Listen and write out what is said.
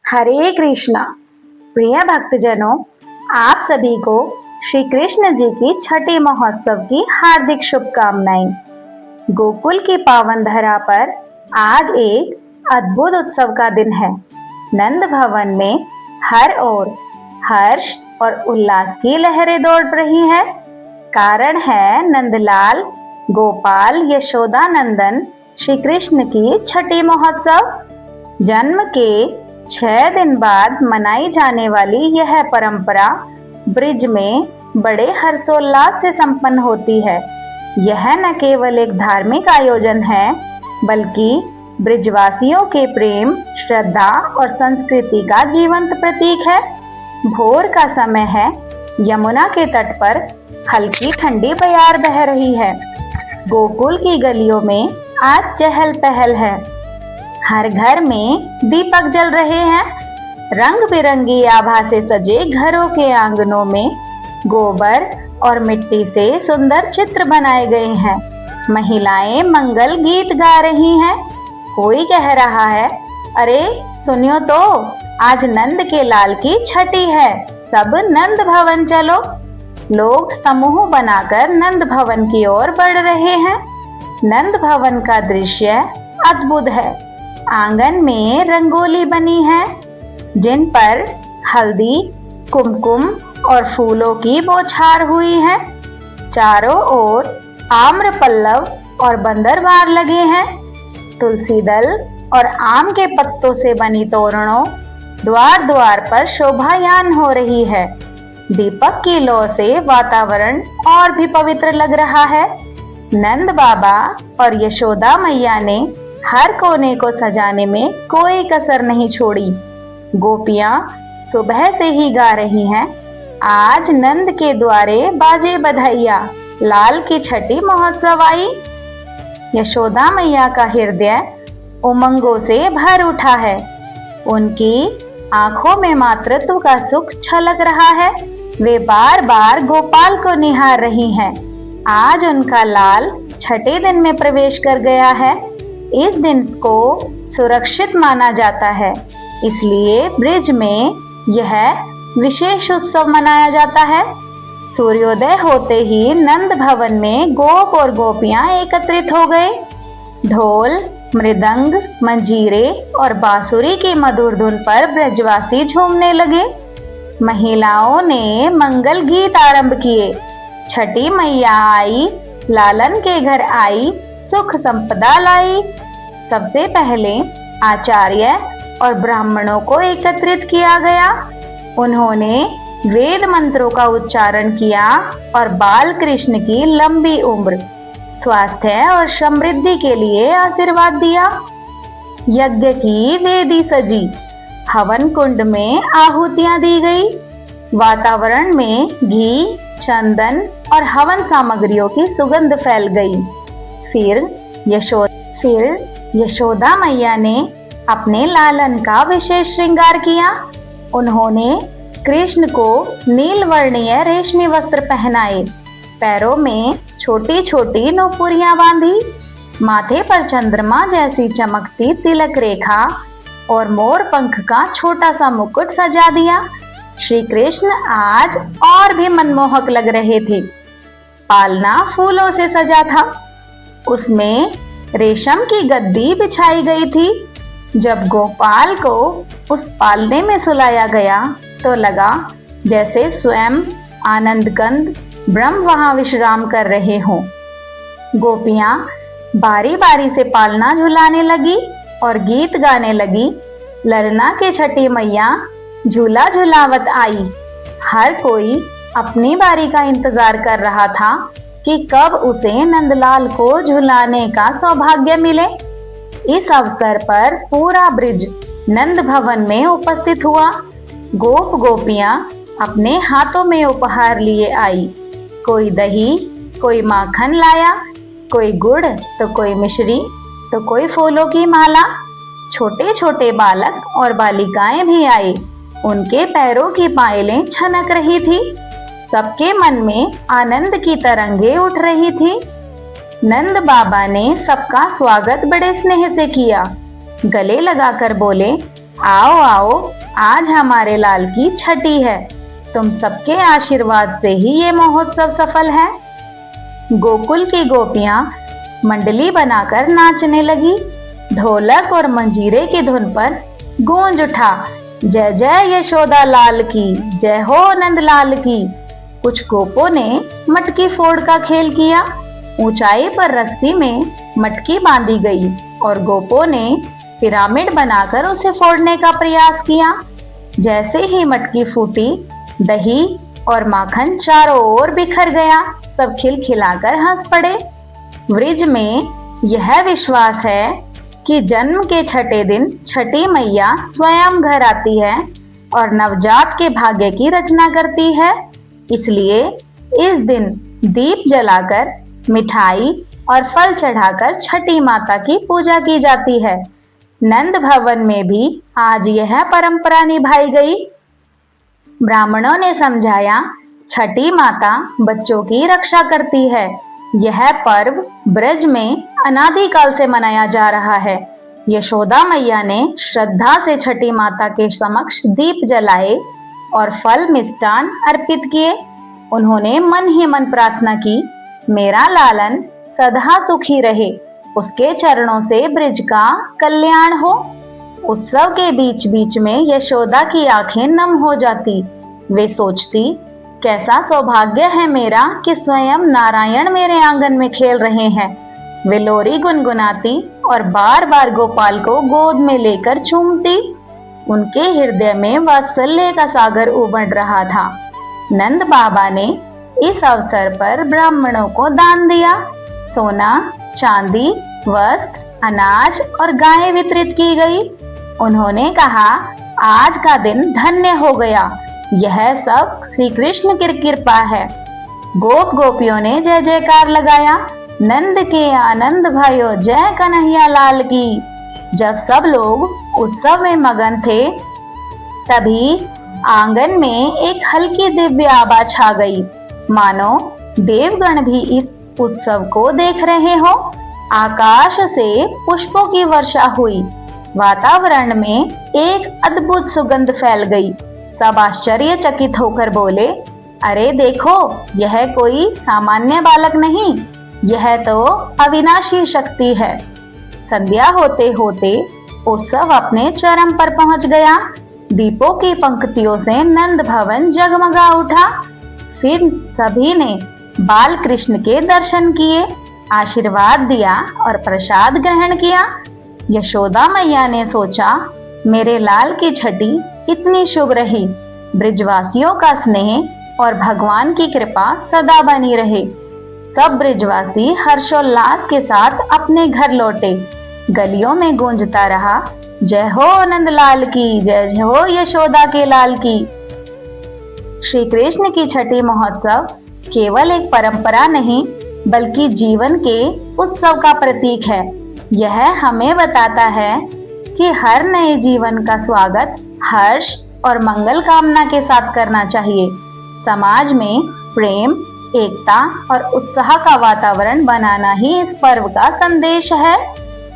हरे कृष्णा। प्रिय भक्तजनों, आप सभी को श्री कृष्ण जी की छठी महोत्सव की हार्दिक शुभकामनाएं। गोकुल की पावन धरा पर आज एक अद्भुत उत्सव का दिन है। नंद भवन में हर ओर हर्ष और उल्लास की लहरें दौड़ रही है। कारण है नंदलाल गोपाल यशोदा नंदन श्री कृष्ण की छठी महोत्सव। जन्म के 6 दिन बाद मनाई जाने वाली यह परंपरा ब्रिज में बड़े हर्षोल्लास से संपन्न होती है। यह न केवल एक धार्मिक आयोजन है, बल्कि ब्रिजवासियों के प्रेम, श्रद्धा और संस्कृति का जीवंत प्रतीक है। भोर का समय है। यमुना के तट पर हल्की ठंडी बयार बह रही है। गोकुल की गलियों में आज चहल पहल है। हर घर में दीपक जल रहे हैं। रंग बिरंगी आभा से सजे घरों के आंगनों में गोबर और मिट्टी से सुंदर चित्र बनाए गए हैं। महिलाएं मंगल गीत गा रही हैं। कोई कह रहा है, अरे सुनियो तो, आज नंद के लाल की छठी है, सब नंद भवन चलो। लोग समूह बनाकर नंद भवन की ओर बढ़ रहे हैं। नंद भवन का दृश्य अद्भुत है। आंगन में रंगोली बनी है, जिन पर हल्दी, कुमकुम और फूलों की बौछार हुई है। चारों ओर आम्र पल्लव और बंदरबार लगे हैं। तुलसी दल और आम के पत्तों से बनी तोरणों द्वार द्वार पर शोभायान हो रही है। दीपक की लौ से वातावरण और भी पवित्र लग रहा है। नंद बाबा और यशोदा मैया ने हर कोने को सजाने में कोई कसर नहीं छोड़ी। गोपियां सुबह से ही गा रही हैं, आज नंद के द्वारे बाजे बधाइया, लाल की छठी महोत्सव आई। यशोदा मैया का हृदय उमंगों से भर उठा है। उनकी आंखों में मातृत्व का सुख छलक रहा है। वे बार बार गोपाल को निहार रही हैं। आज उनका लाल छठे दिन में प्रवेश कर गया है। इस दिन को सुरक्षित माना जाता है, इसलिए ब्रिज में यह विशेष उत्सव मनाया जाता है। सूर्योदय होते ही नंद भवन में गोप और गोपियां एकत्रित हो गए। ढोल, मृदंग, मंजीरे और बांसुरी की मधुर धुन पर ब्रजवासी झूमने लगे। महिलाओं ने मंगल गीत आरंभ किए। छठी मैया आई, लालन के घर आई, सुख संपदा लाई। सबसे पहले आचार्य और ब्राह्मणों को एकत्रित किया गया। उन्होंने वेद मंत्रों का उच्चारण किया और बाल कृष्ण की लंबी उम्र, स्वास्थ्य और समृद्धि के लिए आशीर्वाद दिया। यज्ञ की वेदी सजी, हवन कुंड में आहुतियां दी गई। वातावरण में घी, चंदन और हवन सामग्रियों की सुगंध फैल गई। फिर यशोदा मैया ने अपने लालन का विशेष श्रृंगार किया। उन्होंने कृष्ण को नील वर्णीय रेशमी वस्त्र पहनाए, पैरों में छोटी छोटी नूपुरियां बांधी, माथे पर चंद्रमा जैसी चमकती तिलक रेखा और मोर पंख का छोटा सा मुकुट सजा दिया। श्री कृष्ण आज और भी मनमोहक लग रहे थे। पालना फूलों से सजा था। उसमें रेशम की गद्दी बिछाई गई थी। जब गोपाल को उस पालने में सुलाया गया तो लगा जैसे स्वयं आनंद कंद ब्रह्म वहां विश्राम कर रहे हों। गोपियां बारी बारी से पालना झुलाने लगी और गीत गाने लगी। ललना के छठी मैया झूला झुलावत आई। हर कोई अपनी बारी का इंतजार कर रहा था कि कब उसे नंदलाल को झुलाने का सौभाग्य मिले। इस अवसर पर पूरा ब्रिज नंद भवन में उपस्थित हुआ। गोप गोपियां अपने हाथों में उपहार लिए आई। कोई दही, कोई माखन लाया, कोई गुड़ तो कोई मिश्री तो कोई फूलों की माला। छोटे छोटे बालक और बालिकाएं भी आए। उनके पैरों की पायलें छनक रही थी। सबके मन में आनंद की तरंगे उठ रही थी। नंद बाबा ने सबका स्वागत बड़े स्नेह से किया। गले लगाकर बोले, आओ आओ, आज हमारे लाल की छठी है। तुम सबके आशीर्वाद से ही ये महोत्सव सफल है। गोकुल की गोपियां मंडली बनाकर नाचने लगी। ढोलक और मंजीरे की धुन पर गूंज उठा, जय जय यशोदा लाल की, जय हो नंद लाल की। कुछ गोपों ने मटकी फोड़ का खेल किया। ऊंचाई पर रस्सी में मटकी बांधी गई और गोपों ने पिरामिड बनाकर उसे फोड़ने का प्रयास किया। जैसे ही मटकी फूटी, दही और माखन चारों ओर बिखर गया। सब खिलखिलाकर हंस पड़े। वृज में यह विश्वास है कि जन्म के छठे दिन छठी मैया स्वयं घर आती है और नवजात के भाग्य की रचना करती है। इसलिए इस दिन दीप जलाकर, मिठाई और फल चढ़ाकर छठी माता की पूजा की जाती है। नंद भवन में भी आज यह परंपरा निभाई गई। ब्राह्मणों ने समझाया, छठी माता बच्चों की रक्षा करती है। यह पर्व ब्रज में अनादिकाल से मनाया जा रहा है। यशोदा मैया ने श्रद्धा से छठी माता के समक्ष दीप जलाए और फल मिष्टान अर्पित किए। उन्होंने मन ही मन प्रार्थना की, मेरा लालन सदा सुखी रहे, उसके चरणों से ब्रज का कल्याण हो। उत्सव के बीच बीच में यशोदा की आंखें नम हो जाती। वे सोचती, कैसा सौभाग्य है मेरा कि स्वयं नारायण मेरे आंगन में खेल रहे हैं। वे लोरी गुनगुनाती और बार बार गोपाल को गोद में लेकर चूमती। उनके हृदय में वात्सल्य का सागर उमड़ रहा था। नंद बाबा ने इस अवसर पर ब्राह्मणों को दान दिया। सोना, चांदी, वस्त्र, अनाज और गायें वितरित की गई। उन्होंने कहा, आज का दिन धन्य हो गया। यह सब श्री कृष्ण की कृपा है। गोप गोपियों ने जय जयकार लगाया, नंद के आनंद भाइयों, जय कन्हैया लाल की। जब सब लोग उत्सव में मगन थे, तभी आंगन में एक हल्की दिव्य आवाज छा गई, मानो देवगण भी इस उत्सव को देख रहे हो। आकाश से पुष्पों की वर्षा हुई। वातावरण में एक अद्भुत सुगंध फैल गई। सब आश्चर्यचकित होकर बोले, अरे देखो, यह कोई सामान्य बालक नहीं, यह तो अविनाशी शक्ति है। संध्या होते होते उत्सव अपने चरम पर पहुंच गया। दीपों की पंक्तियों से नंद भवन जगमगा उठा। फिर सभी ने बाल कृष्ण के दर्शन किए, आशीर्वाद दिया और प्रसाद ग्रहण किया। यशोदा मैया ने सोचा, मेरे लाल की छठी इतनी शुभ रही। ब्रिजवासियों का स्नेह और भगवान की कृपा सदा बनी रहे। सब ब्रिजवासी हर्षोल्लास के साथ अपने घर लौटे। गलियों में गूंजता रहा, जय हो नंदलाल की, जय जय हो यशोदा के लाल की। श्री कृष्ण की छठी महोत्सव केवल एक परंपरा नहीं, बल्कि जीवन के उत्सव का प्रतीक है। यह हमें बताता है कि हर नए जीवन का स्वागत हर्ष और मंगल कामना के साथ करना चाहिए। समाज में प्रेम, एकता और उत्साह का वातावरण बनाना ही इस पर्व का संदेश है।